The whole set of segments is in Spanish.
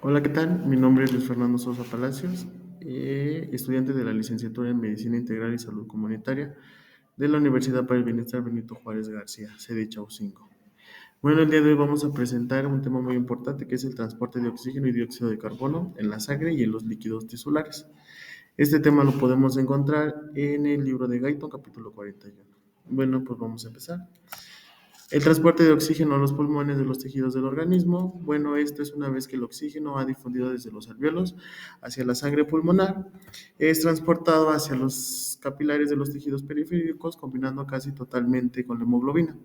Hola, ¿qué tal? Mi nombre es Luis Fernando Sosa Palacios, estudiante de la licenciatura en Medicina Integral y Salud Comunitaria de la Universidad para el Bienestar Benito Juárez García, sede Chaucinco. Bueno, el día de hoy vamos a presentar un tema muy importante que es el transporte de oxígeno y dióxido de carbono en la sangre y en los líquidos tisulares. Este tema lo podemos encontrar en el libro de Guyton, capítulo 41. Bueno, pues vamos a empezar. El transporte de oxígeno a los pulmones de los tejidos del organismo. Bueno, esto es una vez que el oxígeno ha difundido desde los alvéolos hacia la sangre pulmonar, es transportado hacia los capilares de los tejidos periféricos, combinando casi totalmente con la hemoglobina.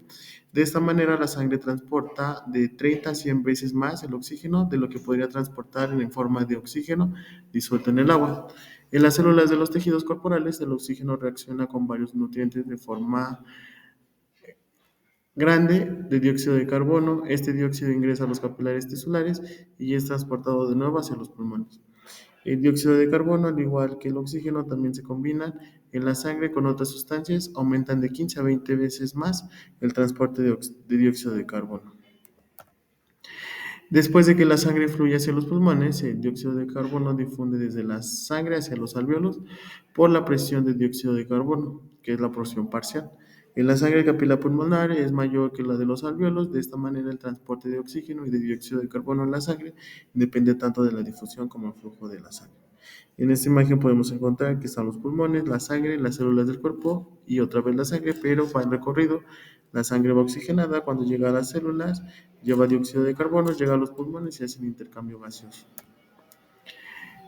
De esta manera, la sangre transporta de 30 a 100 veces más el oxígeno de lo que podría transportar en forma de oxígeno disuelto en el agua. En las células de los tejidos corporales, el oxígeno reacciona con varios nutrientes de forma grande de dióxido de carbono. Este dióxido ingresa a los capilares tisulares y es transportado de nuevo hacia los pulmones. El dióxido de carbono, al igual que el oxígeno, también se combinan en la sangre con otras sustancias, aumentan de 15 a 20 veces más el transporte de dióxido de carbono. Después de que la sangre fluye hacia los pulmones, el dióxido de carbono difunde desde la sangre hacia los alvéolos por la presión de dióxido de carbono, que es la porción parcial. En la sangre capilar pulmonar es mayor que la de los alvéolos. De esta manera, el transporte de oxígeno y de dióxido de carbono en la sangre depende tanto de la difusión como el flujo de la sangre. En esta imagen podemos encontrar que están los pulmones, la sangre, las células del cuerpo y otra vez la sangre, pero para el recorrido la sangre va oxigenada. Cuando llega a las células lleva dióxido de carbono, llega a los pulmones y hace un intercambio gaseoso.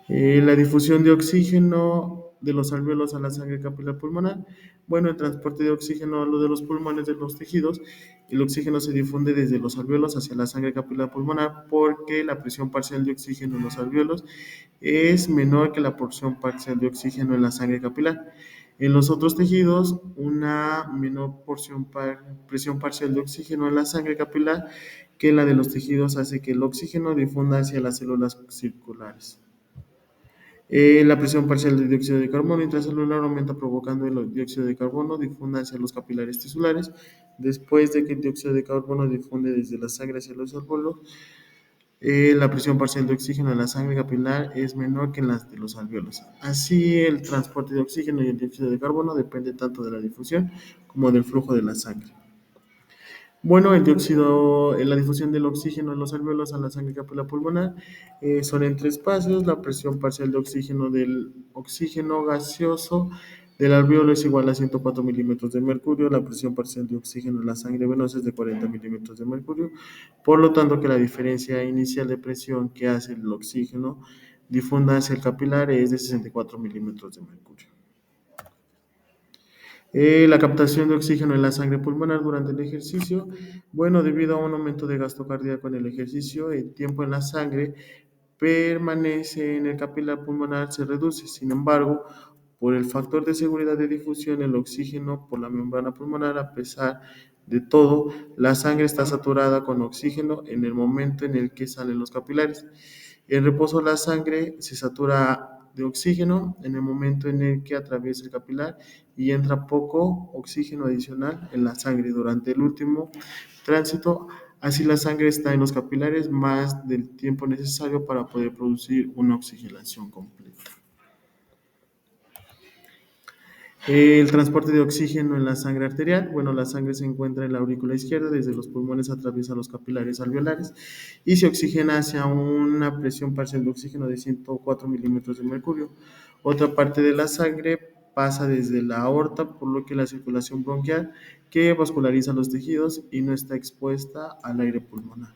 La difusión de oxígeno de los alvéolos a la sangre capilar pulmonar. Bueno, el transporte de oxígeno a lo de los pulmones de los tejidos. El oxígeno se difunde desde los alvéolos hacia la sangre capilar pulmonar porque la presión parcial de oxígeno en los alvéolos es menor que la porción parcial de oxígeno en la sangre capilar. En los otros tejidos, una menor presión parcial de oxígeno en la sangre capilar que la de los tejidos hace que el oxígeno difunda hacia las células circulares. La presión parcial de dióxido de carbono intracelular aumenta provocando el dióxido de carbono difunda hacia los capilares tisulares. Después de que el dióxido de carbono difunde desde la sangre hacia los alvéolos, la presión parcial de oxígeno en la sangre capilar es menor que en las de los alvéolos. Así, el transporte de oxígeno y el dióxido de carbono depende tanto de la difusión como del flujo de la sangre. Bueno, la difusión del oxígeno en los alvéolos a la sangre capilar pulmonar son en tres pasos. La presión parcial de oxígeno del oxígeno gaseoso del alvéolo es igual a 104 milímetros de mercurio. La presión parcial de oxígeno en la sangre venosa es de 40 milímetros de mercurio. Por lo tanto, que la diferencia inicial de presión que hace el oxígeno difunda hacia el capilar es de 64 milímetros de mercurio. La captación de oxígeno en la sangre pulmonar durante el ejercicio. Bueno, debido a un aumento de gasto cardíaco en el ejercicio, el tiempo en la sangre permanece en el capilar pulmonar se reduce. Sin embargo, por el factor de seguridad de difusión, el oxígeno por la membrana pulmonar, a pesar de todo, la sangre está saturada con oxígeno en el momento en el que salen los capilares. En reposo, la sangre se satura de oxígeno en el momento en el que atraviesa el capilar y entra poco oxígeno adicional en la sangre durante el último tránsito. Así, la sangre está en los capilares más del tiempo necesario para poder producir una oxigenación completa. El transporte de oxígeno en la sangre arterial. Bueno, la sangre se encuentra en la aurícula izquierda, desde los pulmones atraviesa los capilares alveolares y se oxigena hacia una presión parcial de oxígeno de 104 milímetros de mercurio. Otra parte de la sangre pasa desde la aorta, por lo que la circulación bronquial que vasculariza los tejidos y no está expuesta al aire pulmonar.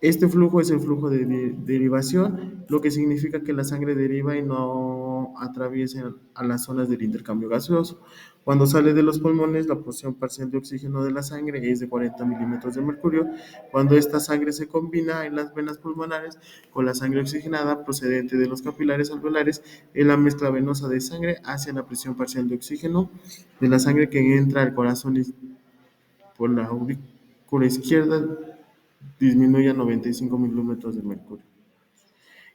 Este flujo es el flujo de derivación, lo que significa que la sangre deriva y no atraviesa a las zonas del intercambio gaseoso. Cuando sale de los pulmones, la porción parcial de oxígeno de la sangre es de 40 milímetros de mercurio. Cuando esta sangre se combina en las venas pulmonares con la sangre oxigenada procedente de los capilares alveolares, en la mezcla venosa de sangre hace la presión parcial de oxígeno de la sangre que entra al corazón por la aurícula izquierda disminuye a 95 milímetros de mercurio.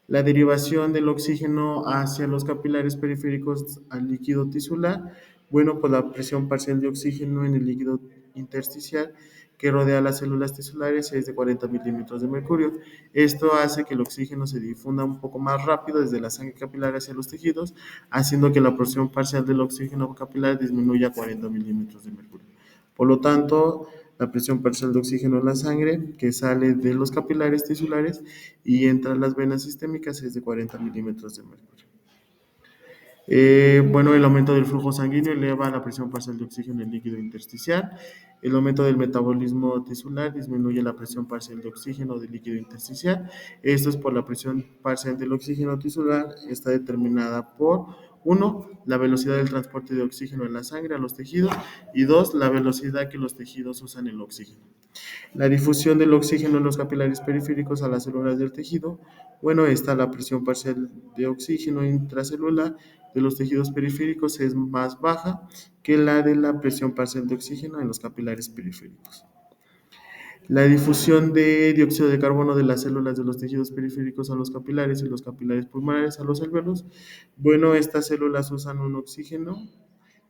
La derivación del oxígeno hacia los capilares periféricos al líquido tisular. Bueno, pues la presión parcial de oxígeno en el líquido intersticial que rodea las células tisulares es de 40 milímetros de mercurio. Esto hace que el oxígeno se difunda un poco más rápido desde la sangre capilar hacia los tejidos, haciendo que la porción parcial del oxígeno capilar disminuya a 40 milímetros de mercurio. Por lo tanto, la presión parcial de oxígeno en la sangre que sale de los capilares tisulares y entra a las venas sistémicas es de 40 milímetros de mercurio. Bueno, el aumento del flujo sanguíneo eleva la presión parcial de oxígeno en el líquido intersticial. El aumento del metabolismo tisular disminuye la presión parcial de oxígeno del líquido intersticial. Esto es por la presión parcial del oxígeno tisular. Está determinada por, uno, la velocidad del transporte de oxígeno en la sangre a los tejidos y dos, la velocidad que los tejidos usan el oxígeno. La difusión del oxígeno en los capilares periféricos a las células del tejido. Bueno, está la presión parcial de oxígeno intracelular de los tejidos periféricos es más baja que la de la presión parcial de oxígeno en los capilares periféricos. La difusión de dióxido de carbono de las células de los tejidos periféricos a los capilares y los capilares pulmonares a los alvéolos. Bueno, estas células usan un oxígeno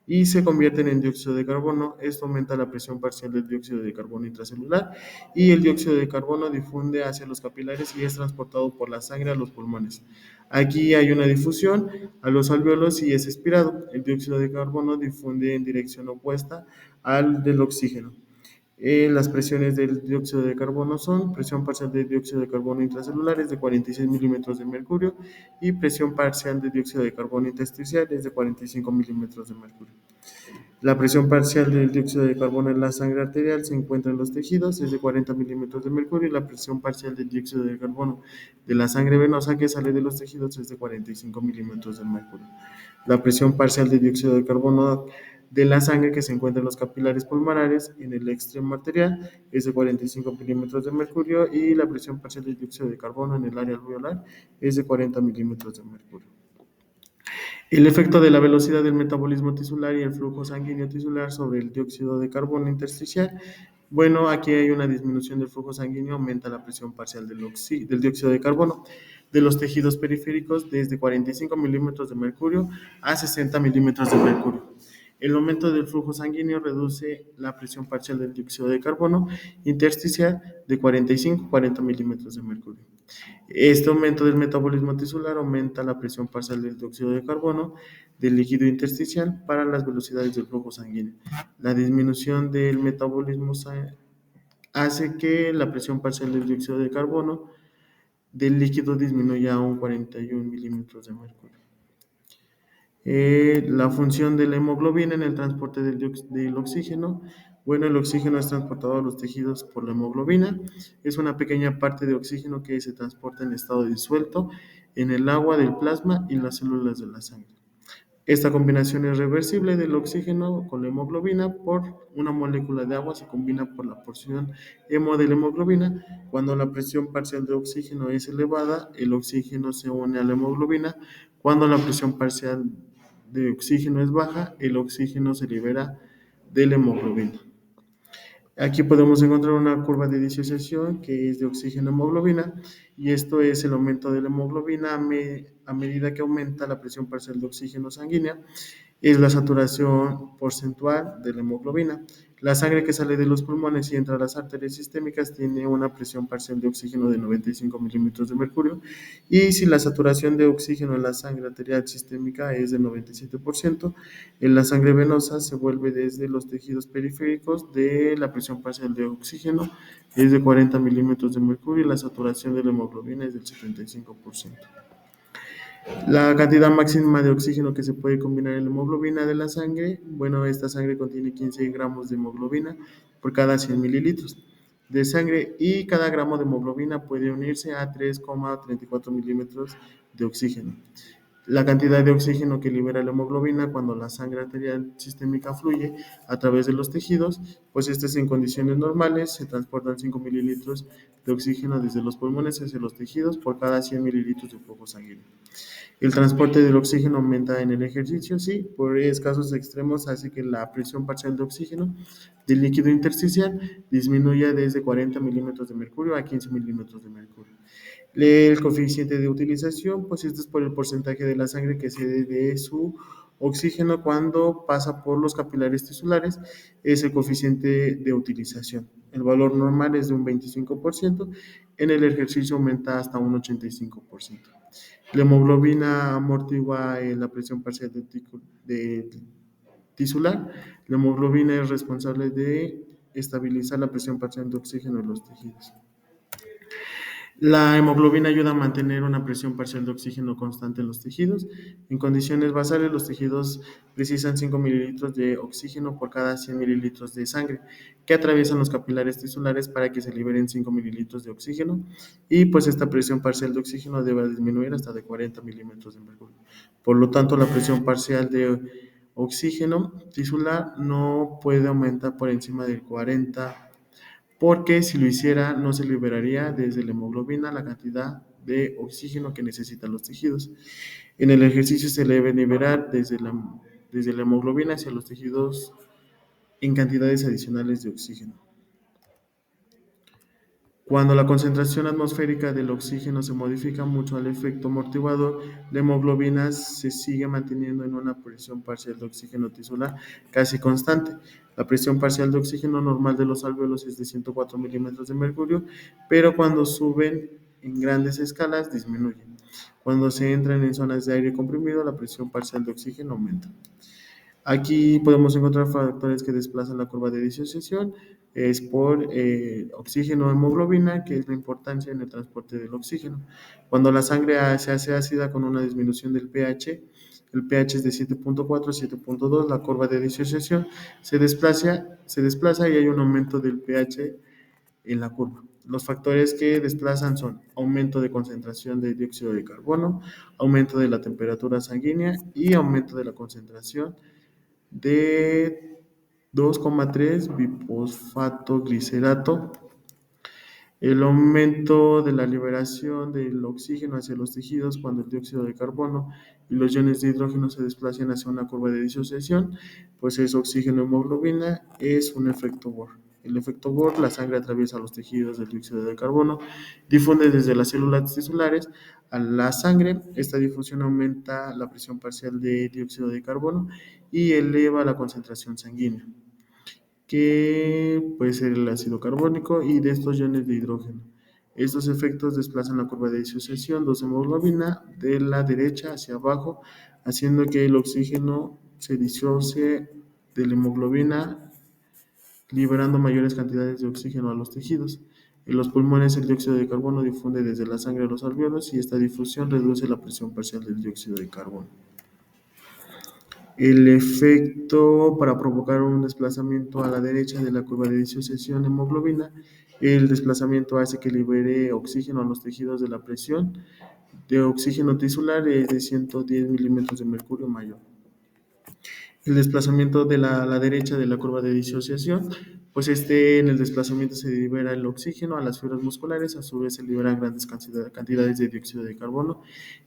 y se convierten en dióxido de carbono. Esto aumenta la presión parcial del dióxido de carbono intracelular y el dióxido de carbono difunde hacia los capilares y es transportado por la sangre a los pulmones. Aquí hay una difusión a los alvéolos y es expirado. El dióxido de carbono difunde en dirección opuesta al del oxígeno. Las presiones del dióxido de carbono son presión parcial de dióxido de carbono intracelular es de 46 milímetros de mercurio y presión parcial de dióxido de carbono intersticial es de 45 milímetros de mercurio. La presión parcial del dióxido de carbono en la sangre arterial se encuentra en los tejidos, es de 40 milímetros de mercurio, y la presión parcial del dióxido de carbono de la sangre venosa que sale de los tejidos es de 45 milímetros de mercurio. La presión parcial del dióxido de carbono de la sangre que se encuentra en los capilares pulmonares en el extremo arterial es de 45 milímetros de mercurio y la presión parcial del dióxido de carbono en el área alveolar es de 40 milímetros de mercurio. El efecto de la velocidad del metabolismo tisular y el flujo sanguíneo tisular sobre el dióxido de carbono intersticial. Bueno, aquí hay una disminución del flujo sanguíneo, aumenta la presión parcial del dióxido de carbono de los tejidos periféricos desde 45 milímetros de mercurio a 60 milímetros de mercurio. El aumento del flujo sanguíneo reduce la presión parcial del dióxido de carbono intersticial de 45 a 40 milímetros de mercurio. Este aumento del metabolismo tisular aumenta la presión parcial del dióxido de carbono del líquido intersticial para las velocidades del flujo sanguíneo. La disminución del metabolismo hace que la presión parcial del dióxido de carbono del líquido disminuya a un 41 milímetros de mercurio. La función de la hemoglobina en el transporte del oxígeno. Bueno, el oxígeno es transportado a los tejidos por la hemoglobina. Es una pequeña parte de oxígeno que se transporta en estado disuelto en el agua del plasma y las células de la sangre. Esta combinación es reversible del oxígeno con la hemoglobina por una molécula de agua se combina por la porción hemo de la hemoglobina. Cuando la presión parcial de oxígeno es elevada, el oxígeno se une a la hemoglobina. Cuando la presión parcial de oxígeno es baja, el oxígeno se libera de la hemoglobina. Aquí podemos encontrar una curva de disociación que es de oxígeno-hemoglobina y esto es el aumento de la hemoglobina a medida que aumenta la presión parcial de oxígeno sanguínea. Es la saturación porcentual de la hemoglobina. La sangre que sale de los pulmones y entra a las arterias sistémicas tiene una presión parcial de oxígeno de 95 milímetros de mercurio y si la saturación de oxígeno en la sangre arterial sistémica es de 97%, en la sangre venosa se vuelve desde los tejidos periféricos de la presión parcial de oxígeno es de 40 milímetros de mercurio y la saturación de la hemoglobina es del 75%. La cantidad máxima de oxígeno que se puede combinar en la hemoglobina de la sangre, bueno, esta sangre contiene 15 gramos de hemoglobina por cada 100 mililitros de sangre y cada gramo de hemoglobina puede unirse a 3,34 milímetros de oxígeno. La cantidad de oxígeno que libera la hemoglobina cuando la sangre arterial sistémica fluye a través de los tejidos, pues estas en condiciones normales se transportan 5 mililitros de oxígeno desde los pulmones hacia los tejidos por cada 100 mililitros de flujo sanguíneo. El transporte del oxígeno aumenta en el ejercicio, sí, por casos extremos hace que la presión parcial de oxígeno del líquido intersticial disminuya desde 40 milímetros de mercurio a 15 milímetros de mercurio. El coeficiente de utilización, pues esto es por el porcentaje de la sangre que cede de su Oxígeno cuando pasa por los capilares tisulares es el coeficiente de utilización. El valor normal es de un 25%, en el ejercicio aumenta hasta un 85%. La hemoglobina amortigua la presión parcial de tisular. La hemoglobina es responsable de estabilizar la presión parcial de oxígeno en los tejidos. La hemoglobina ayuda a mantener una presión parcial de oxígeno constante en los tejidos. En condiciones basales, los tejidos precisan 5 mililitros de oxígeno por cada 100 mililitros de sangre que atraviesan los capilares tisulares para que se liberen 5 mililitros de oxígeno, y pues esta presión parcial de oxígeno debe disminuir hasta de 40 milímetros de mercurio. Por lo tanto, la presión parcial de oxígeno tisular no puede aumentar por encima del 40, porque si lo hiciera no se liberaría desde la hemoglobina la cantidad de oxígeno que necesitan los tejidos. En el ejercicio se debe liberar desde la hemoglobina hacia los tejidos en cantidades adicionales de oxígeno. Cuando la concentración atmosférica del oxígeno se modifica mucho al efecto amortiguador, la hemoglobina se sigue manteniendo en una presión parcial de oxígeno tisular casi constante. La presión parcial de oxígeno normal de los alvéolos es de 104 milímetros de mercurio, pero cuando suben en grandes escalas disminuyen. Cuando se entran en zonas de aire comprimido, la presión parcial de oxígeno aumenta. Aquí podemos encontrar factores que desplazan la curva de disociación, es por oxígeno hemoglobina, que es la importancia en el transporte del oxígeno. Cuando la sangre se hace ácida con una disminución del pH, el pH es de 7.4 a 7.2, la curva de disociación se desplaza y hay un aumento del pH en la curva. Los factores que desplazan son aumento de concentración de dióxido de carbono, aumento de la temperatura sanguínea y aumento de la concentración de 2,3 bifosfato glicerato. El aumento de la liberación del oxígeno hacia los tejidos cuando el dióxido de carbono y los iones de hidrógeno se desplazan hacia una curva de disociación, pues es oxígeno hemoglobina, es un efecto Bohr. El efecto Bohr, la sangre atraviesa los tejidos del dióxido de carbono, difunde desde las células tisulares a la sangre. Esta difusión aumenta la presión parcial de dióxido de carbono y eleva la concentración sanguínea, que puede ser el ácido carbónico y de estos iones de hidrógeno. Estos efectos desplazan la curva de disociación 2-hemoglobina de la derecha hacia abajo, haciendo que el oxígeno se disocie de la hemoglobina, liberando mayores cantidades de oxígeno a los tejidos. En los pulmones, el dióxido de carbono difunde desde la sangre a los alvéolos y esta difusión reduce la presión parcial del dióxido de carbono. El efecto para provocar un desplazamiento a la derecha de la curva de disociación hemoglobina, el desplazamiento hace que libere oxígeno a los tejidos de la presión de oxígeno tisular es de 110 milímetros de mercurio mayor. El desplazamiento de la derecha de la curva de disociación, pues en el desplazamiento se libera el oxígeno a las fibras musculares, a su vez se liberan grandes cantidades de dióxido de carbono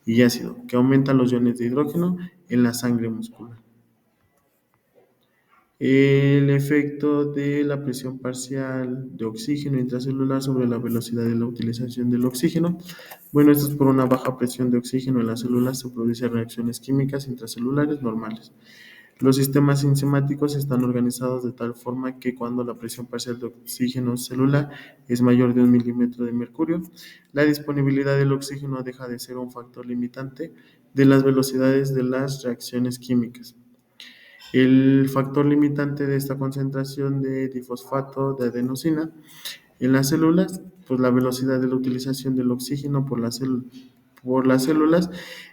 y ácido, que aumentan los iones de hidrógeno en la sangre muscular. El efecto de la presión parcial de oxígeno intracelular sobre la velocidad de la utilización del oxígeno. Bueno, esto es por una baja presión de oxígeno en las células, se producen reacciones químicas intracelulares normales. Los sistemas enzimáticos están organizados de tal forma que cuando la presión parcial de oxígeno celular es mayor de 1 milímetro de mercurio, la disponibilidad del oxígeno deja de ser un factor limitante de las velocidades de las reacciones químicas. El factor limitante de esta concentración de difosfato de adenosina en las células, pues la velocidad de la utilización del oxígeno por las células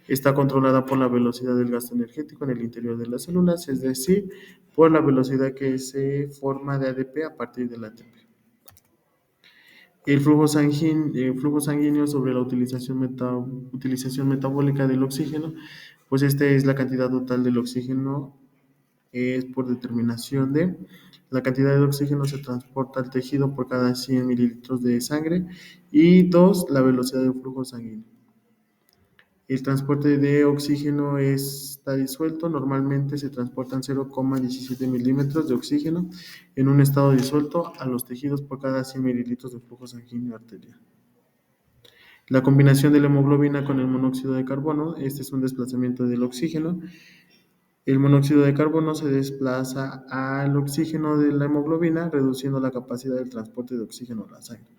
está controlada por la velocidad del gasto energético en el interior de las células, es decir, por la velocidad que se forma de ADP a partir del ATP. El flujo sanguíneo sobre la utilización metabólica del oxígeno, pues esta es la cantidad total del oxígeno, es por determinación de la cantidad de oxígeno se transporta al tejido por cada 100 mililitros de sangre, y 2, la velocidad del flujo sanguíneo. El transporte de oxígeno está disuelto. Normalmente se transportan 0,17 milímetros de oxígeno en un estado disuelto a los tejidos por cada 100 mililitros de flujo sanguíneo arterial. La combinación de la hemoglobina con el monóxido de carbono, este es un desplazamiento del oxígeno El monóxido de carbono se desplaza al oxígeno de la hemoglobina, reduciendo la capacidad del transporte de oxígeno a la sangre.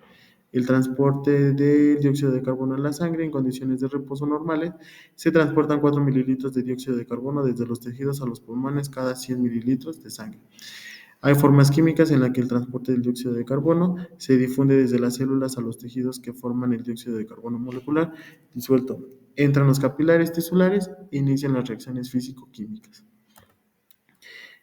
El transporte del dióxido de carbono en la sangre en condiciones de reposo normales se transportan 4 mililitros de dióxido de carbono desde los tejidos a los pulmones cada 100 mililitros de sangre. Hay formas químicas en las que el transporte del dióxido de carbono se difunde desde las células a los tejidos que forman el dióxido de carbono molecular disuelto. Entran los capilares tisulares e inician las reacciones físico-químicas.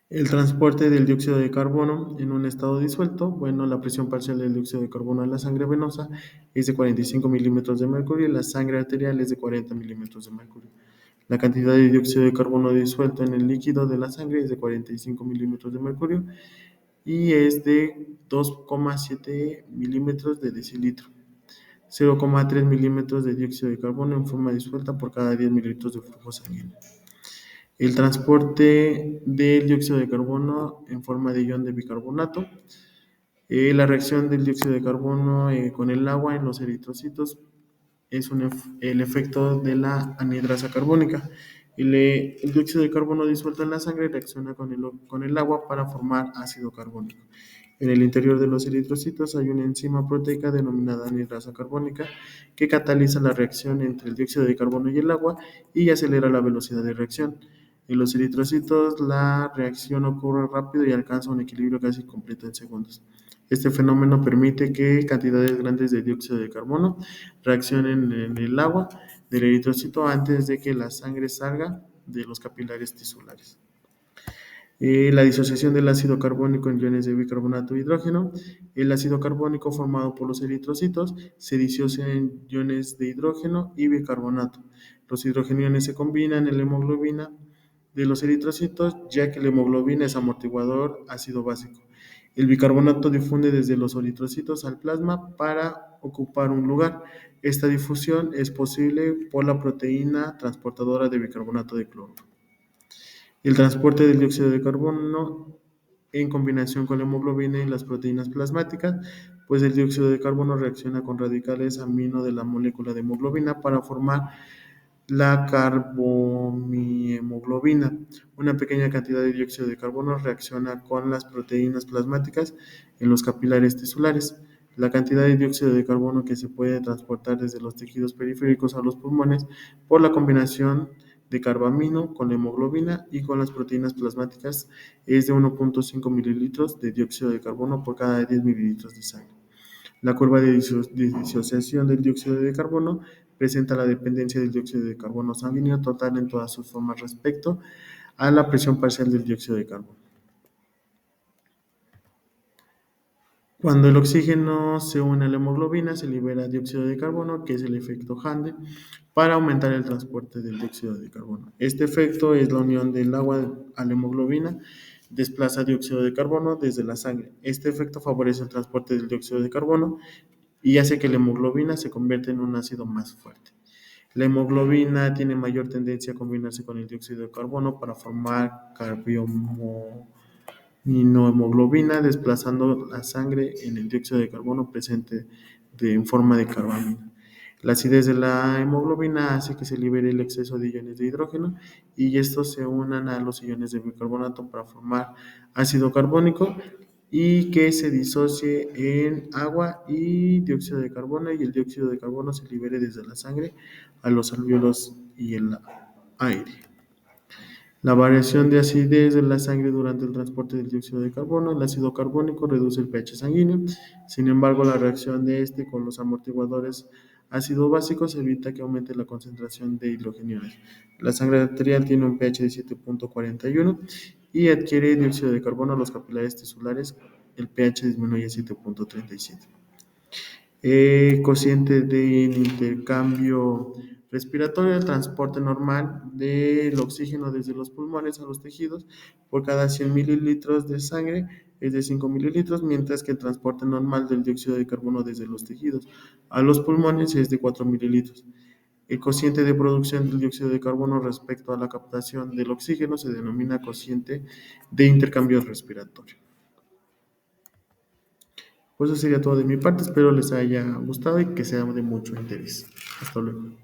El transporte del dióxido de carbono en un estado disuelto, bueno, la presión parcial del dióxido de carbono en la sangre venosa es de 45 milímetros de mercurio y la sangre arterial es de 40 milímetros de mercurio. La cantidad de dióxido de carbono disuelto en el líquido de la sangre es de 45 milímetros de mercurio y es de 2,7 milímetros de decilitro. 0,3 milímetros de dióxido de carbono en forma disuelta por cada 10 mililitros de flujo sanguíneo. El transporte del dióxido de carbono en forma de ion de bicarbonato. La reacción del dióxido de carbono con el agua en los eritrocitos es el efecto de la anhidrasa carbónica. El dióxido de carbono disuelto en la sangre reacciona con el agua para formar ácido carbónico. En el interior de los eritrocitos hay una enzima proteica denominada anhidrasa carbónica que cataliza la reacción entre el dióxido de carbono y el agua y acelera la velocidad de reacción. En los eritrocitos la reacción ocurre rápido y alcanza un equilibrio casi completo en segundos. Este fenómeno permite que cantidades grandes de dióxido de carbono reaccionen en el agua del eritrocito antes de que la sangre salga de los capilares tisulares. La disociación del ácido carbónico en iones de bicarbonato de hidrógeno. El ácido carbónico formado por los eritrocitos se disocia en iones de hidrógeno y bicarbonato. Los hidrogeniones se combinan en la hemoglobina de los eritrocitos, ya que la hemoglobina es amortiguador ácido básico. El bicarbonato difunde desde los eritrocitos al plasma para ocupar un lugar. Esta difusión es posible por la proteína transportadora de bicarbonato de cloro. El transporte del dióxido de carbono en combinación con la hemoglobina y las proteínas plasmáticas, pues el dióxido de carbono reacciona con radicales amino de la molécula de hemoglobina para formar la carbonihemoglobina. Una pequeña cantidad de dióxido de carbono reacciona con las proteínas plasmáticas en los capilares tisulares. La cantidad de dióxido de carbono que se puede transportar desde los tejidos periféricos a los pulmones por la combinación de carbamino con la hemoglobina y con las proteínas plasmáticas es de 1,5 mililitros de dióxido de carbono por cada 10 mililitros de sangre. La curva de disociación del dióxido de carbono presenta la dependencia del dióxido de carbono sanguíneo total en todas sus formas respecto a la presión parcial del dióxido de carbono. Cuando el oxígeno se une a la hemoglobina, se libera dióxido de carbono, que es el efecto Hande, para aumentar el transporte del dióxido de carbono. Este efecto es la unión del agua a la hemoglobina, desplaza dióxido de carbono desde la sangre. Este efecto favorece el transporte del dióxido de carbono y hace que la hemoglobina se convierta en un ácido más fuerte. La hemoglobina tiene mayor tendencia a combinarse con el dióxido de carbono para formar carbaminohemoglobina, desplazando la sangre en el dióxido de carbono presente en forma de carbamina. La acidez de la hemoglobina hace que se libere el exceso de iones de hidrógeno y estos se unan a los iones de bicarbonato para formar ácido carbónico y que se disocie en agua y dióxido de carbono y el dióxido de carbono se libere desde la sangre a los alvéolos y el aire. La variación de acidez de la sangre durante el transporte del dióxido de carbono. El ácido carbónico reduce el pH sanguíneo. Sin embargo, la reacción de este con los amortiguadores ácido básicos evita que aumente la concentración de hidrogeniones. La sangre arterial tiene un pH de 7,41 y adquiere dióxido de carbono. Los capilares tisulares, el pH disminuye a 7,37. Cociente de intercambio respiratorio, el transporte normal del oxígeno desde los pulmones a los tejidos por cada 100 mililitros de sangre es de 5 mililitros, mientras que el transporte normal del dióxido de carbono desde los tejidos a los pulmones es de 4 mililitros. El cociente de producción del dióxido de carbono respecto a la captación del oxígeno se denomina cociente de intercambio respiratorio. Pues eso sería todo de mi parte, espero les haya gustado y que sea de mucho interés. Hasta luego.